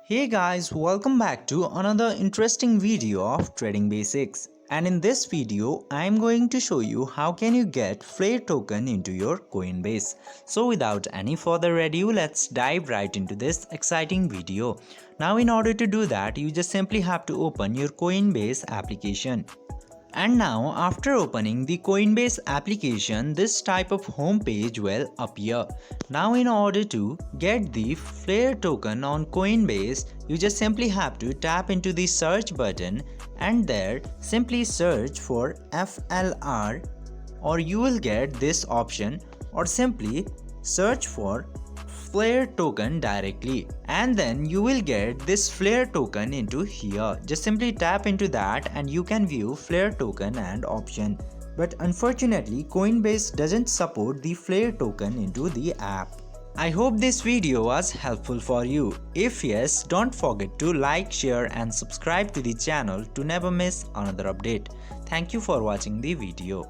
Hey guys, welcome back to another interesting video of trading basics. And in this video, I am going to show you how can you get Flare token into your Coinbase. So without any further ado, let's dive right into this exciting video. Now in order to do that, you just simply have to open your Coinbase application. And now after opening the Coinbase application, this type of homepage will appear. Now in order to get the Flare token on Coinbase, you just simply have to tap into the search button and there simply search for FLR, or you will get this option, or simply search for Flare token directly, and then you will get this Flare token into here. Just simply tap into that and you can view Flare token and option. But unfortunately Coinbase doesn't support the Flare token into the app. I hope this video was helpful for you. If yes, don't forget to like, share and subscribe to the channel to never miss another update. Thank you for watching the video.